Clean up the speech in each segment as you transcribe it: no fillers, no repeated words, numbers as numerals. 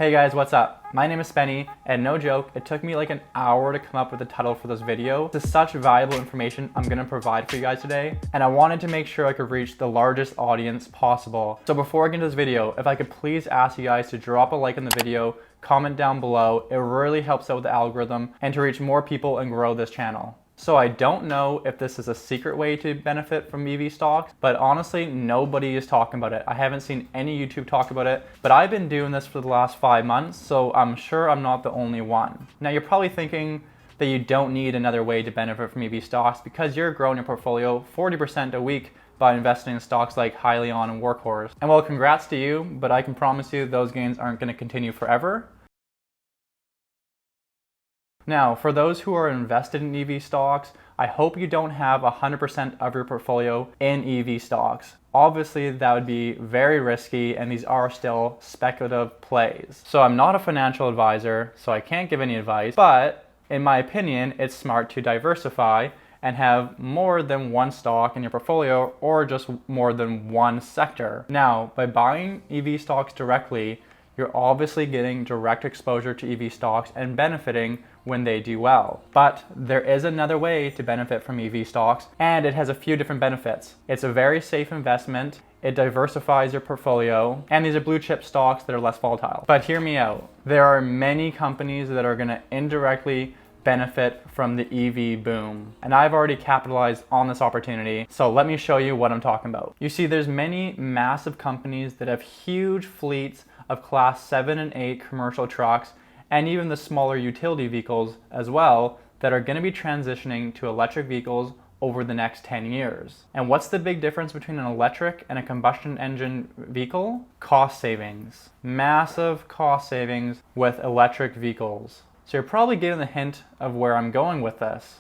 Hey guys, what's up? My name is Spenny, and no joke, it took me like an hour to come up with the title for this video. This is such valuable information I'm gonna provide for you guys today, and I wanted to make sure I could reach the largest audience possible. So before I get into this video, if I could please ask you guys to drop a like in the video, comment down below. It really helps out with the algorithm and to reach more people and grow this channel. So I don't know if this is a secret way to benefit from EV stocks, but honestly, nobody is talking about it. I haven't seen any YouTube talk about it, but I've been doing this for the last 5 months, so I'm sure I'm not the only one. Now you're probably thinking that you don't need another way to benefit from EV stocks because you're growing your portfolio 40% a week by investing in stocks like Hyliion and Workhorse. And well, congrats to you, but I can promise you those gains aren't going to continue forever. Now, for those who are invested in EV stocks, I hope you don't have 100% of your portfolio in EV stocks. Obviously, that would be very risky, and these are still speculative plays. So I'm not a financial advisor, so I can't give any advice, but in my opinion, it's smart to diversify and have more than one stock in your portfolio or just more than one sector. Now, by buying EV stocks directly, you're obviously getting direct exposure to EV stocks and benefiting when they do well. But there is another way to benefit from EV stocks, and it has a few different benefits. It's a very safe investment, it diversifies your portfolio, and these are blue chip stocks that are less volatile. But hear me out. There are many companies that are gonna indirectly benefit from the EV boom. And I've already capitalized on this opportunity, so let me show you what I'm talking about. You see, there's many massive companies that have huge fleets of class 7 and 8 commercial trucks, and even the smaller utility vehicles as well, that are gonna be transitioning to electric vehicles over the next 10 years. And what's the big difference between an electric and a combustion engine vehicle? Cost savings. Massive cost savings with electric vehicles. So you're probably getting the hint of where I'm going with this.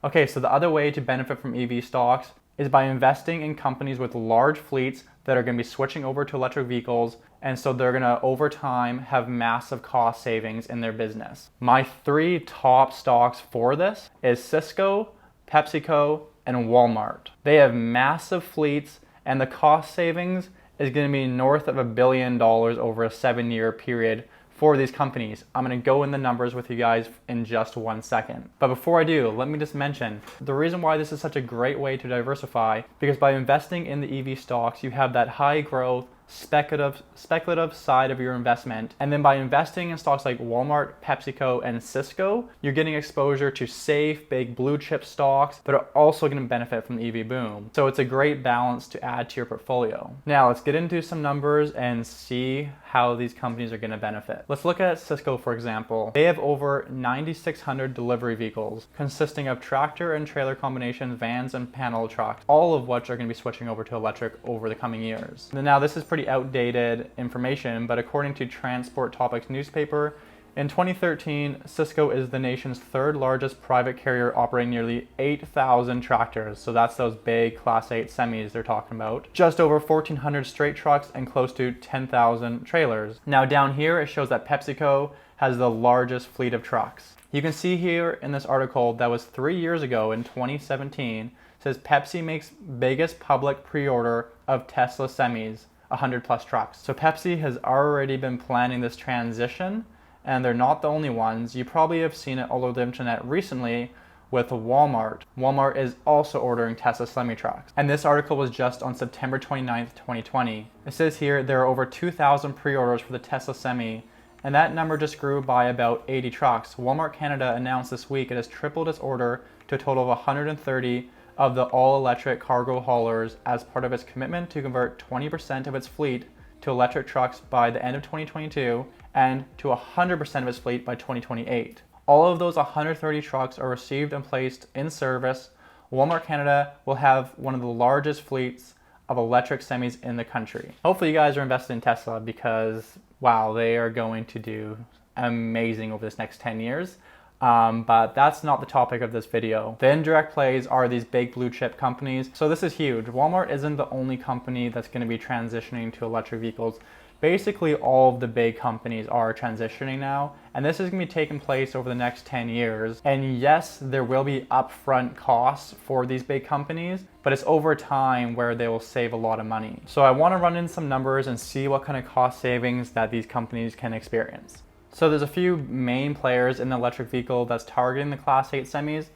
Okay, so the other way to benefit from EV stocks is by investing in companies with large fleets that are going to be switching over to electric vehicles, and so they're going to over time have massive cost savings in their business. My 3 top stocks for this is Cisco, PepsiCo, and Walmart. They have massive fleets, and the cost savings is going to be north of $1 billion over a 7-year period for these companies. I'm going to go in the numbers with you guys in just 1 second. But before I do, let me just mention the reason why this is such a great way to diversify, because by investing in the EV stocks, you have that high growth, speculative side of your investment. And then by investing in stocks like Walmart, PepsiCo, and Cisco, you're getting exposure to safe, big blue chip stocks that are also going to benefit from the EV boom. So it's a great balance to add to your portfolio. Now let's get into some numbers and see how these companies are going to benefit. Let's look at Cisco, for example. They have over 9,600 delivery vehicles consisting of tractor and trailer combinations, vans, and panel trucks, all of which are going to be switching over to electric over the coming years. Now this is pretty outdated information, but according to Transport Topics newspaper, in 2013, Cisco is the nation's 3rd largest private carrier, operating nearly 8,000 tractors. So that's those big class 8 semis they're talking about. Just over 1,400 straight trucks and close to 10,000 trailers. Now down here, it shows that PepsiCo has the largest fleet of trucks. You can see here in this article that was 3 years ago in 2017, says Pepsi makes biggest public pre-order of Tesla semis, 100+ trucks. So Pepsi has already been planning this transition, and they're not the only ones. You probably have seen it all over the internet recently with Walmart. Walmart is also ordering Tesla semi-trucks. And this article was just on September 29th, 2020. It says here there are over 2,000 pre-orders for the Tesla Semi, and that number just grew by about 80 trucks. Walmart Canada announced this week it has tripled its order to a total of 130 of the all-electric cargo haulers as part of its commitment to convert 20% of its fleet to electric trucks by the end of 2022 and to 100% of its fleet by 2028. All of those 130 trucks are received and placed in service. Walmart Canada will have one of the largest fleets of electric semis in the country. Hopefully you guys are invested in Tesla because, wow, they are going to do amazing over this next 10 years. But that's not the topic of this video. The indirect plays are these big blue chip companies. So this is huge. Walmart isn't the only company that's going to be transitioning to electric vehicles. Basically, all of the big companies are transitioning now, and this is going to be taking place over the next 10 years. And yes, there will be upfront costs for these big companies, but it's over time where they will save a lot of money. So I want to run in some numbers and see what kind of cost savings that these companies can experience. So there's a few main players in the electric vehicle that's targeting the Class 8 semis.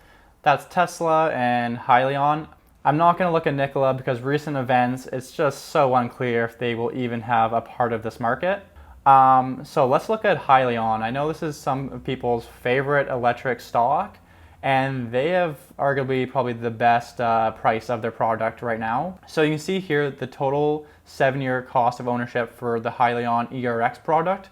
That's Tesla and Hyliion. I'm not going to look at Nikola because recent events, it's just so unclear if they will even have a part of this market. So let's look at Hyliion. I know this is some people's favorite electric stock, and they have arguably probably the best price of their product right now. So you can see here the total 7-year cost of ownership for the Hyliion ERX product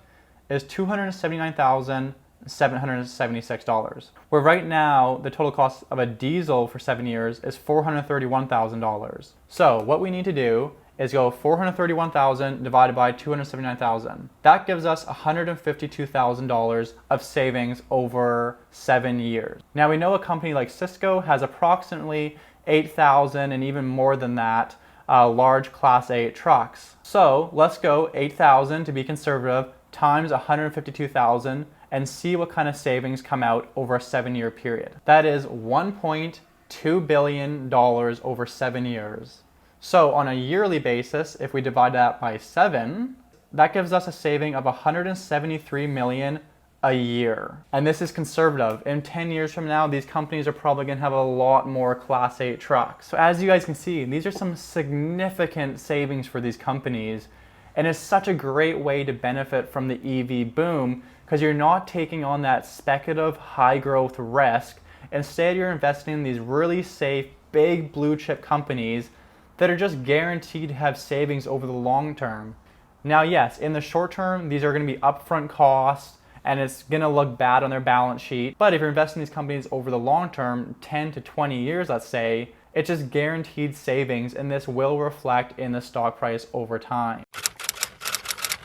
is $279,776, where right now the total cost of a diesel for 7 years is $431,000. So what we need to do is go 431,000 divided by 279,000. That gives us $152,000 of savings over 7 years. Now we know a company like Cisco has approximately 8,000 and even more than that large Class 8 trucks. So let's go 8,000 to be conservative times 152,000 and see what kind of savings come out over a 7-year period. That is $1.2 billion over 7 years. So on a yearly basis, if we divide that by 7, that gives us a saving of $173 million a year. And this is conservative. In 10 years from now, these companies are probably gonna have a lot more Class 8 trucks. So as you guys can see, these are some significant savings for these companies. And it's such a great way to benefit from the EV boom because you're not taking on that speculative high growth risk. Instead, you're investing in these really safe, big blue chip companies that are just guaranteed to have savings over the long term. Now, yes, in the short term, these are going to be upfront costs and it's going to look bad on their balance sheet. But if you're investing in these companies over the long term, 10 to 20 years, let's say, it's just guaranteed savings, and this will reflect in the stock price over time.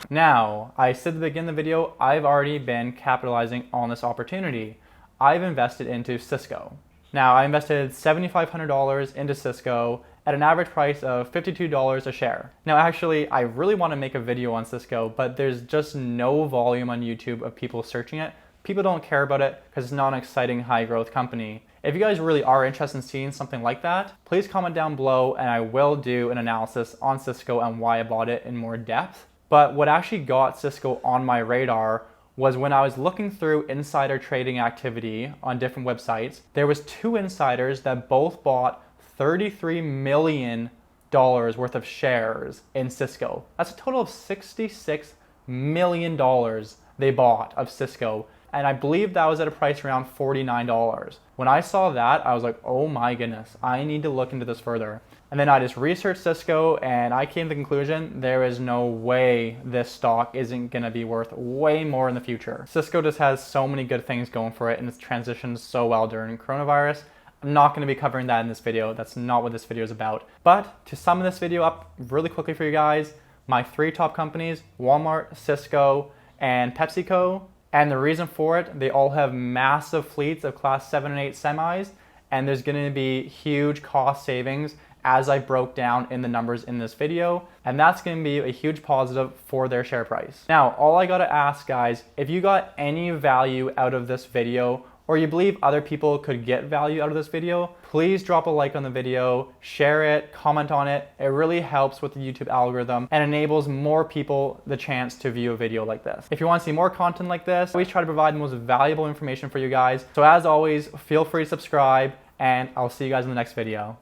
Now, I said at the beginning of the video, I've already been capitalizing on this opportunity. I've invested into Cisco. Now, I invested $7,500 into Cisco at an average price of $52 a share. Now, actually, I really want to make a video on Cisco, but there's just no volume on YouTube of people searching it. People don't care about it because it's not an exciting high growth company. If you guys really are interested in seeing something like that, please comment down below and I will do an analysis on Cisco and why I bought it in more depth. But what actually got Cisco on my radar was when I was looking through insider trading activity on different websites, there was 2 insiders that both bought $33 million worth of shares in Cisco. That's a total of $66 million they bought of Cisco. And I believe that was at a price around $49. When I saw that, I was like, oh my goodness, I need to look into this further. And then I just researched Cisco and I came to the conclusion there is no way this stock isn't going to be worth way more in the future. Cisco just has so many good things going for it and it's transitioned so well during coronavirus. I'm not going to be covering that in this video. That's not what this video is about. But to sum this video up really quickly for you guys, my 3 top companies, Walmart, Cisco, and PepsiCo. And the reason for it, they all have massive fleets of Class 7 and 8 semis, and there's going to be huge cost savings as I broke down in the numbers in this video, and that's going to be a huge positive for their share price. Now, all I got to ask guys, if you got any value out of this video, or you believe other people could get value out of this video, please drop a like on the video, share it, comment on it. It really helps with the YouTube algorithm and enables more people the chance to view a video like this. If you want to see more content like this, I always try to provide the most valuable information for you guys. So as always, feel free to subscribe, and I'll see you guys in the next video.